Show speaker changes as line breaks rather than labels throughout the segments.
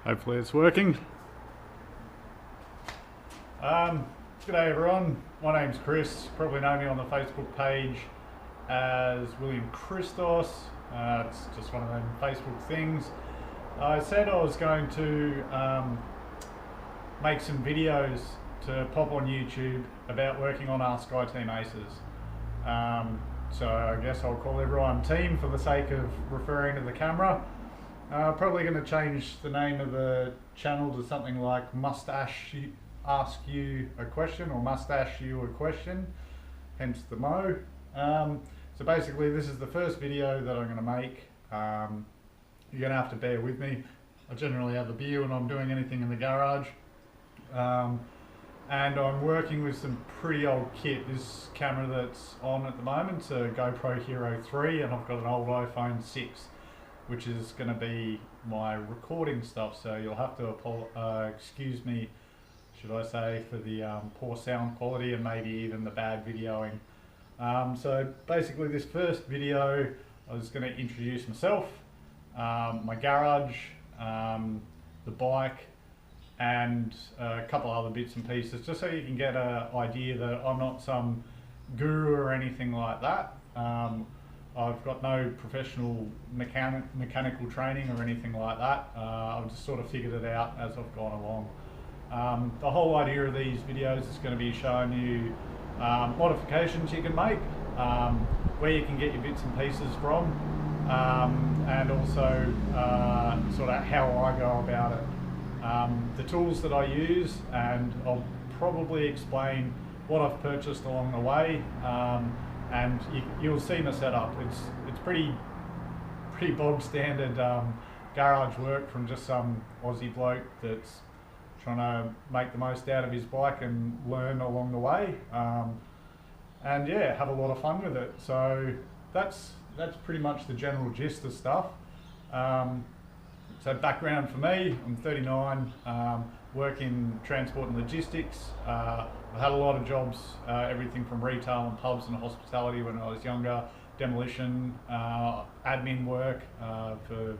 Hopefully it's working. G'day everyone, my name's Chris. Probably know me on the Facebook page as William Christos. It's just one of them Facebook things. I said I was going to make some videos to pop on YouTube about working on our SKYTEAM ACEs. So I guess I'll call everyone team for the sake of referring to the camera. Probably going to change the name of the channel to something like Moustache Ask You a Question, or Moustache You a Question, hence the Mo. So basically this is the first video that I'm going to make. You're going to have to bear with me. I generally have a beer when I'm doing anything in the garage. And I'm working with some pretty old kit. This camera that's on at the moment is a GoPro Hero 3, and I've got an old iPhone 6, which is going to be my recording stuff. So you'll have to excuse me, should I say, for the poor sound quality and maybe even the bad videoing. So basically this first video, I was going to introduce myself, my garage, the bike, and a couple other bits and pieces, just so you can get an idea that I'm not some guru or anything like that. I've got no professional mechanical training or anything like that. I've just sort of figured it out as I've gone along. The whole idea of these videos is going to be showing you modifications you can make, where you can get your bits and pieces from, and also sort of how I go about it. The tools that I use, and I'll probably explain what I've purchased along the way, and you'll see my setup. It's pretty bog standard garage work from just some Aussie bloke that's trying to make the most out of his bike and learn along the way, and yeah, have a lot of fun with it. So that's pretty much the general gist of stuff. So background for me, I'm 39, work in transport and logistics. I had a lot of jobs, everything from retail and pubs and hospitality when I was younger, demolition, admin work for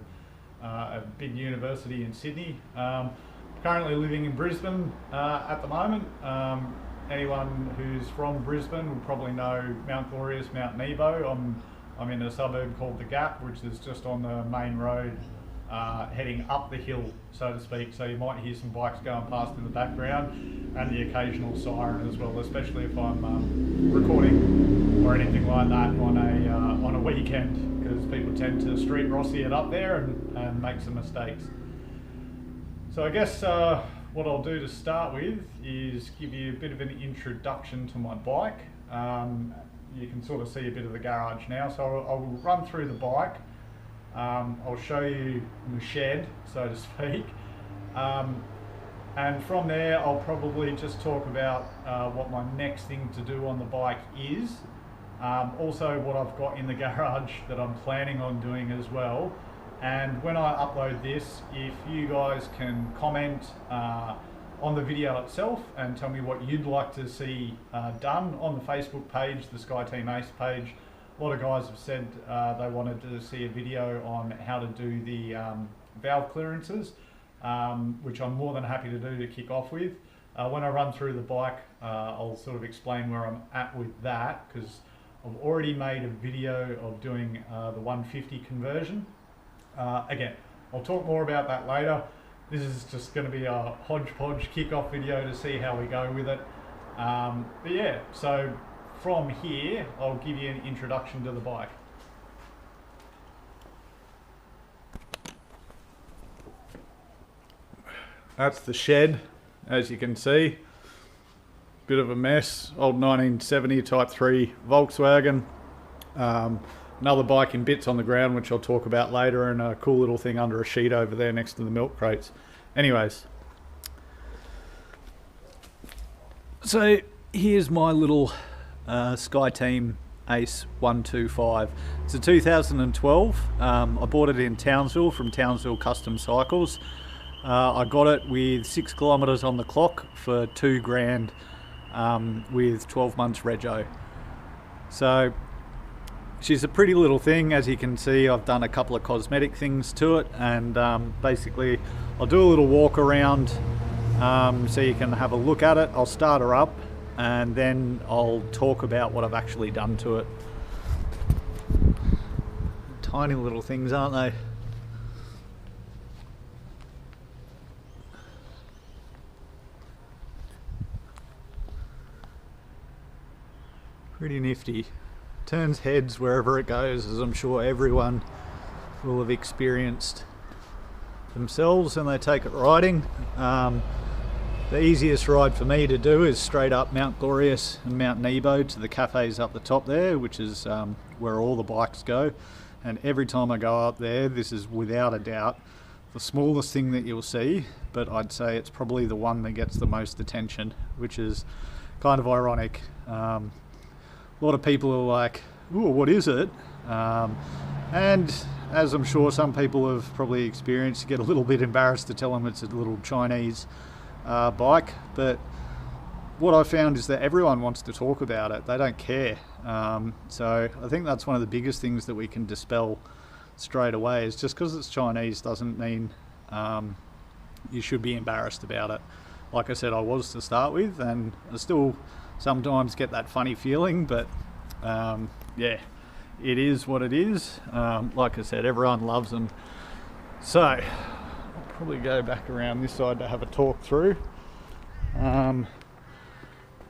a big university in Sydney. Currently living in Brisbane at the moment. Anyone who's from Brisbane will probably know Mount Glorious, Mount Nebo. I'm in a suburb called The Gap, which is just on the main road, heading up the hill, so to speak. So you might hear some bikes going past in the background and the occasional siren as well, especially if I'm recording or anything like that on a weekend, because people tend to street Rossi it up there and make some mistakes. So I guess what I'll do to start with is give you a bit of an introduction to my bike. You can sort of see a bit of the garage now, so I'll run through the bike. I'll show you the shed, so to speak, and from there I'll probably just talk about what my next thing to do on the bike is, also what I've got in the garage that I'm planning on doing as well. And when I upload this, if you guys can comment on the video itself and tell me what you'd like to see done on the Facebook page, the SKYTEAM ACE page. A lot of guys have said they wanted to see a video on how to do the valve clearances, which I'm more than happy to do to kick off with. When I run through the bike, I'll sort of explain where I'm at with that, because I've already made a video of doing the 150 conversion. Again, I'll talk more about that later. This is just going to be a hodgepodge kick-off video to see how we go with it. But yeah, so from here, I'll give you an introduction to the bike. That's the shed, as you can see. Bit of a mess, old 1970 Type 3 Volkswagen. Another bike in bits on the ground, which I'll talk about later, and a cool little thing under a sheet over there next to the milk crates. Anyways, so here's my little SKYTEAM ACE 125. It's a 2012. I bought it in Townsville from Townsville Custom Cycles. I got it with 6 kilometres on the clock for $2,000 with 12 months rego. So She's a pretty little thing. As you can see, I've done a couple of cosmetic things to it, and basically I'll do a little walk around so you can have a look at it. I'll start her up and then I'll talk about what I've actually done to it. Tiny little things, aren't they? Pretty nifty. Turns heads wherever it goes, as I'm sure everyone will have experienced themselves when they take it riding. The easiest ride for me to do is straight up Mount Glorious and Mount Nebo to the cafes up the top there, which is where all the bikes go. And every time I go up there, this is without a doubt the smallest thing that you'll see, but I'd say it's probably the one that gets the most attention, which is kind of ironic. A lot of people are like, "Ooh, what is it?" And as I'm sure some people have probably experienced, you get a little bit embarrassed to tell them it's a little Chinese bike. But what I found is that everyone wants to talk about it. They don't care. So I think that's one of the biggest things that we can dispel straight away, is just because it's Chinese doesn't mean you should be embarrassed about it. Like I said, I was to start with, and I still sometimes get that funny feeling, but yeah, it is what it is. Like I said, everyone loves them. So I'll probably go back around this side to have a talk through, and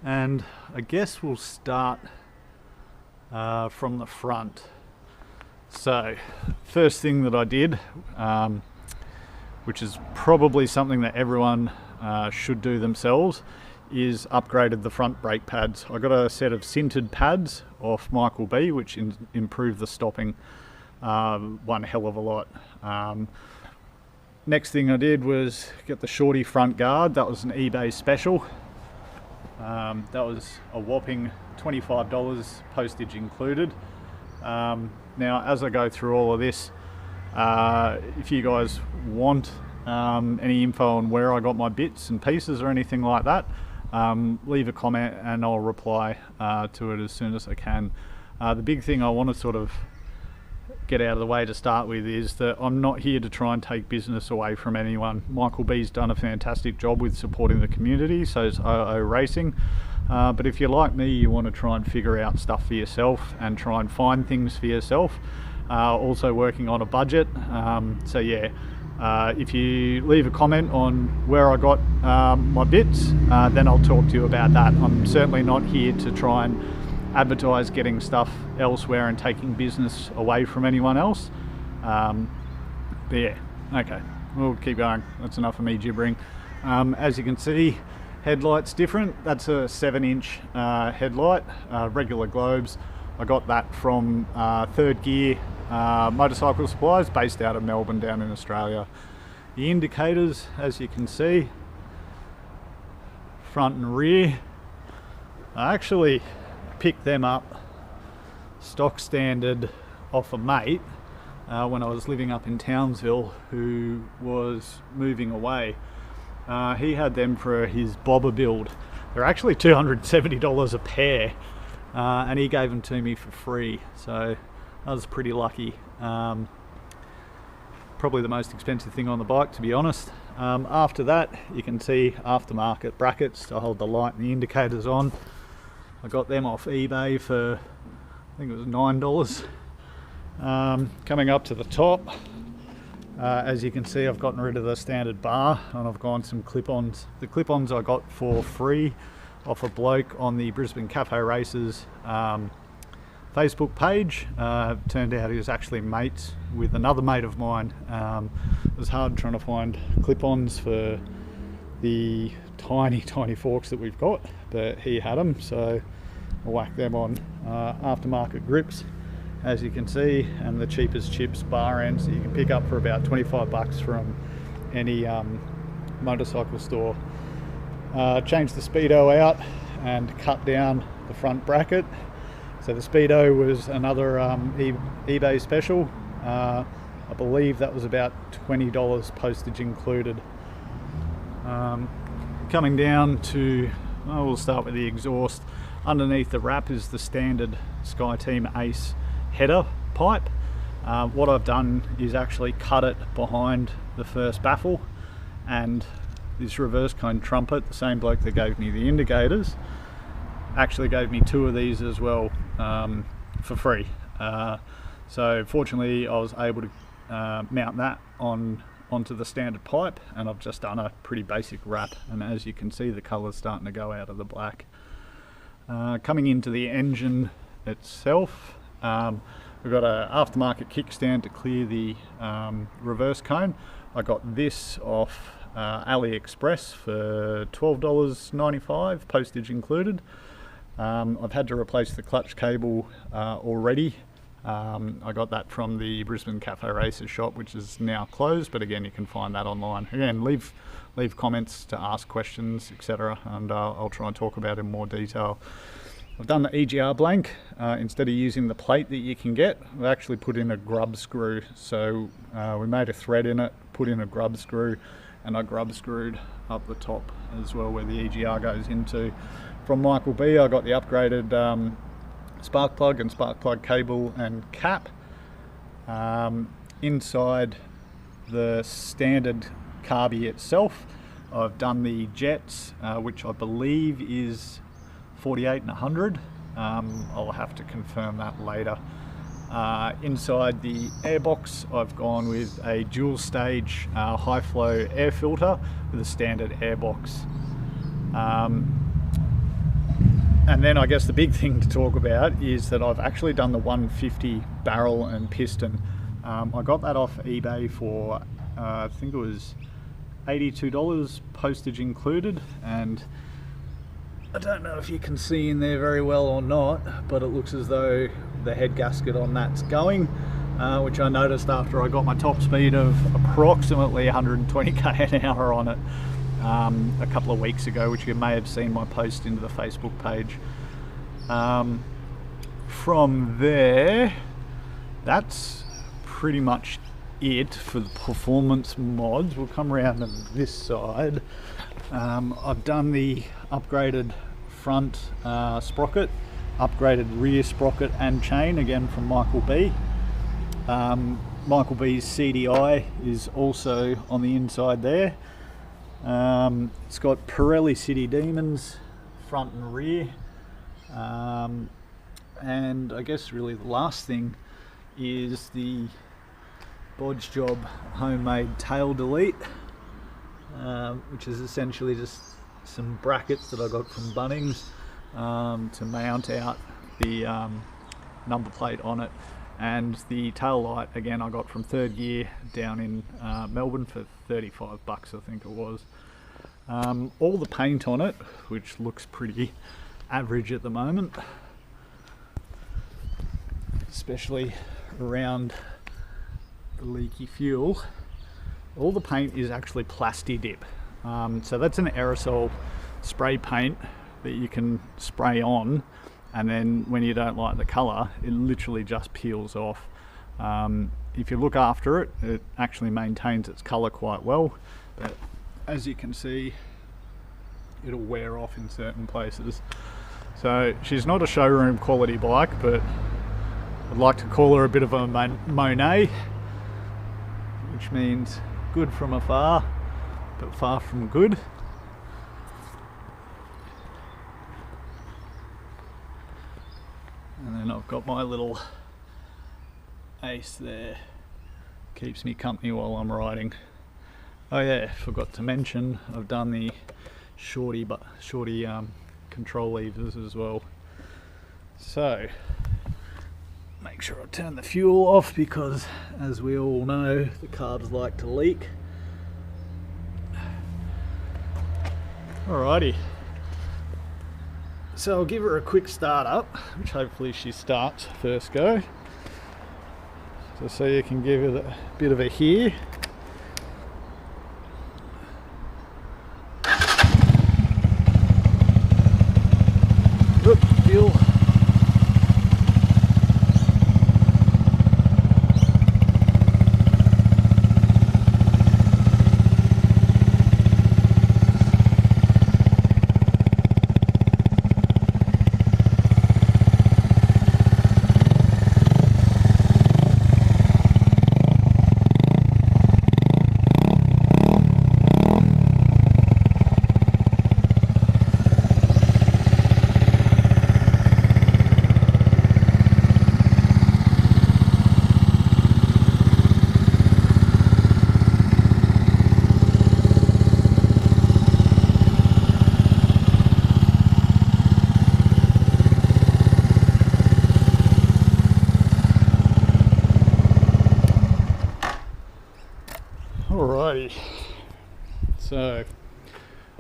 I guess we'll start from the front. So first thing that I did, which is probably something that everyone should do themselves, is upgraded the front brake pads. I got a set of sintered pads off Michael B, which improved the stopping one hell of a lot. Next thing I did was get the shorty front guard. That was an eBay special. That was a whopping $25, postage included. Now, as I go through all of this, if you guys want any info on where I got my bits and pieces or anything like that, leave a comment and I'll reply to it as soon as I can. The big thing I want to sort of get out of the way to start with is that I'm not here to try and take business away from anyone. Michael B's done a fantastic job with supporting the community, so is OO Racing. But if you're like me, you want to try and figure out stuff for yourself and try and find things for yourself. Also working on a budget. So yeah, if you leave a comment on where I got my bits, then I'll talk to you about that. I'm certainly not here to try and advertise getting stuff elsewhere and taking business away from anyone else. But yeah, okay, we'll keep going. That's enough of me gibbering. As you can see, headlight's different. That's a 7-inch headlight, regular globes. I got that from Third Gear Motorcycle Supplies, based out of Melbourne down in Australia. The indicators, as you can see, front and rear, I actually picked them up stock standard off a mate when I was living up in Townsville, who was moving away. He had them for his bobber build. They're actually $270 a pair, and he gave them to me for free, so I was pretty lucky. Probably the most expensive thing on the bike, to be honest. After that, you can see aftermarket brackets to hold the light and the indicators on. I got them off eBay for, I think it was $9. Coming up to the top, as you can see, I've gotten rid of the standard bar and I've gone some clip-ons. The clip-ons I got for free off a bloke on the Brisbane Cafe Races Facebook page. Turned out he was actually mates with another mate of mine. It was hard trying to find clip-ons for the tiny forks that we've got, but he had them, so I whacked them on. Aftermarket grips, as you can see, and the cheapest chips bar ends that you can pick up for about 25 bucks from any motorcycle store. Changed the speedo out and cut down the front bracket. So the speedo was another eBay special. I believe that was about $20, postage included. Coming down to, we'll start with the exhaust. Underneath the wrap is the standard SKYTEAM ACE header pipe. What I've done is actually cut it behind the first baffle, and this reverse cone trumpet, the same bloke that gave me the indicators, actually gave me 2 of these as well for free. So fortunately I was able to mount that onto the standard pipe, and I've just done a pretty basic wrap, and as you can see the colour's starting to go out of the black. Coming into the engine itself, we've got an aftermarket kickstand to clear the reverse cone. I got this off AliExpress for $12.95, postage included. I've had to replace the clutch cable already. I got that from the Brisbane Cafe Racers shop, which is now closed, but again you can find that online. Again, leave comments to ask questions, etc., and I'll try and talk about it in more detail. I've done the EGR blank. Instead of using the plate that you can get, we actually put in a grub screw. So we made a thread in it, put in a grub screw, and I grub screwed up the top as well where the EGR goes into. From Michael B, I got the upgraded spark plug and spark plug cable and cap. Inside the standard carby itself, I've done the jets, which I believe is 48 and 100. I'll have to confirm that later. Inside the airbox, I've gone with a dual stage high flow air filter with a standard airbox. And then I guess the big thing to talk about is that I've actually done the 150 barrel and piston. I got that off eBay for I think it was $82, postage included, and I don't know if you can see in there very well or not, but it looks as though the head gasket on that's going, which I noticed after I got my top speed of approximately 120k an hour on it a couple of weeks ago, which you may have seen my post into the Facebook page. From there, that's pretty much it for the performance mods. We'll come around to this side. I've done the upgraded front sprocket, upgraded rear sprocket and chain, again from Michael B. Michael B's CDI is also on the inside there. It's got Pirelli City Demons front and rear, and I guess really the last thing is the Bodge Job homemade tail delete, which is essentially just some brackets that I got from Bunnings to mount out the number plate on it, and the tail light again I got from Third Gear down in Melbourne for $35 I think it was. All the paint on it, which looks pretty average at the moment, especially around the leaky fuel, all the paint is actually Plasti Dip. So that's an aerosol spray paint that you can spray on, and then when you don't like the colour, it literally just peels off. If you look after it, it actually maintains its colour quite well, but as you can see, it'll wear off in certain places. So she's not a showroom quality bike, but I'd like to call her a bit of a Monet, which means good from afar, but far from good. And then I've got my little Ace there, keeps me company while I'm riding. Oh yeah, forgot to mention, I've done the shorty control levers as well. So make sure I turn the fuel off, because as we all know, the carbs like to leak. Alrighty, so I'll give her a quick start up, which hopefully she starts first go, so you can give it a bit of a hear. Fuel. Alrighty, so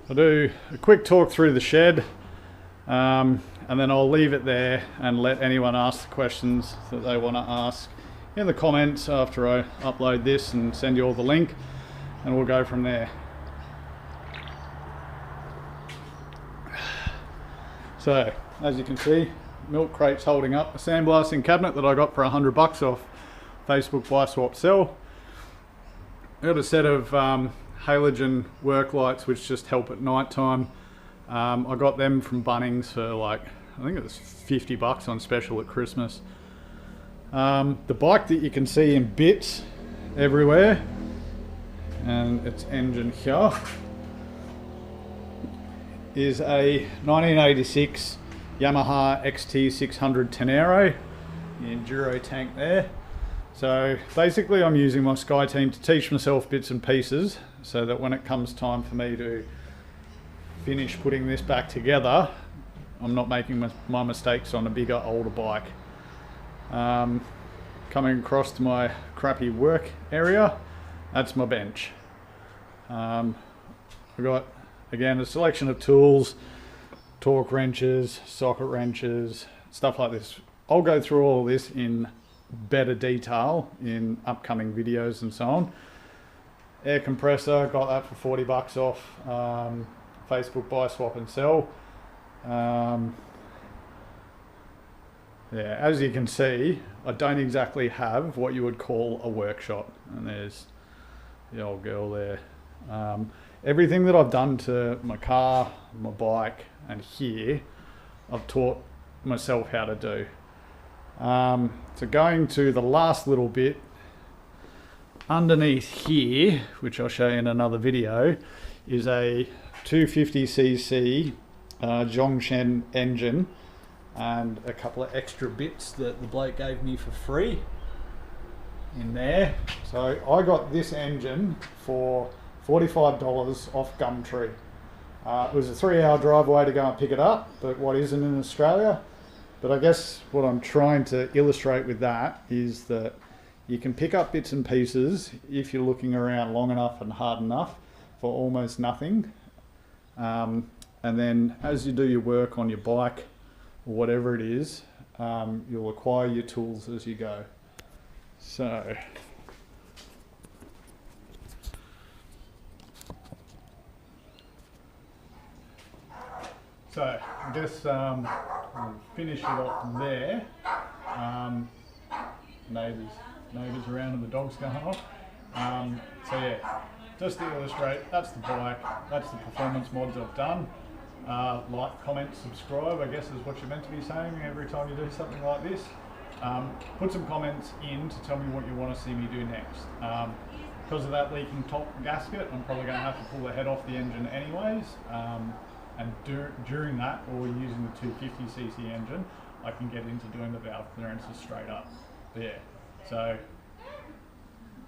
I'll do a quick talk through the shed, and then I'll leave it there and let anyone ask the questions that they want to ask in the comments after I upload this and send you all the link, and we'll go from there. So, as you can see, milk crate's holding up a sandblasting cabinet that I got for $100 off Facebook Buy Swap Sell. I got a set of halogen work lights which just help at night time. I got them from Bunnings for like, I think it was $50 on special at Christmas. The bike that you can see in bits everywhere, and its engine here, is a 1986 Yamaha XT600 Tenero, the enduro tank there. So basically I'm using my SKYTEAM to teach myself bits and pieces so that when it comes time for me to finish putting this back together, I'm not making my mistakes on a bigger, older bike. Coming across to my crappy work area, that's my bench. I've got, again, a selection of tools, torque wrenches, socket wrenches, stuff like this. I'll go through all this in better detail in upcoming videos and so on. Air compressor, got that for $40 off Facebook Buy Swap and Sell. Yeah, as you can see, I don't exactly have what you would call a workshop, and there's the old girl there. Everything that I've done to my car, my bike, and here, I've taught myself how to do. So going to the last little bit, underneath here, which I'll show you in another video, is a 250cc Zhongshan engine and a couple of extra bits that the bloke gave me for free in there. So I got this engine for $45 off Gumtree. It was a 3-hour drive away to go and pick it up, but what isn't in Australia. But I guess what I'm trying to illustrate with that is that you can pick up bits and pieces if you're looking around long enough and hard enough for almost nothing. And then as you do your work on your bike or whatever it is, you'll acquire your tools as you go. So I guess I'll finish it off there. Neighbours around and the dog's going off. So yeah, just to illustrate, that's the bike, that's the performance mods I've done. Like, comment, subscribe, I guess is what you're meant to be saying every time you do something like this. Put some comments in to tell me what you want to see me do next. Because of that leaking top gasket, I'm probably going to have to pull the head off the engine anyways. And during that, or using the 250cc engine, I can get into doing the valve clearances straight up. But yeah, so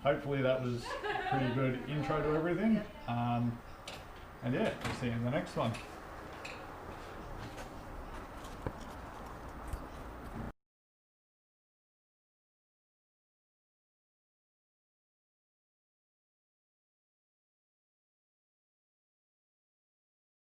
hopefully that was a pretty good intro to everything. And yeah, we'll see you in the next one.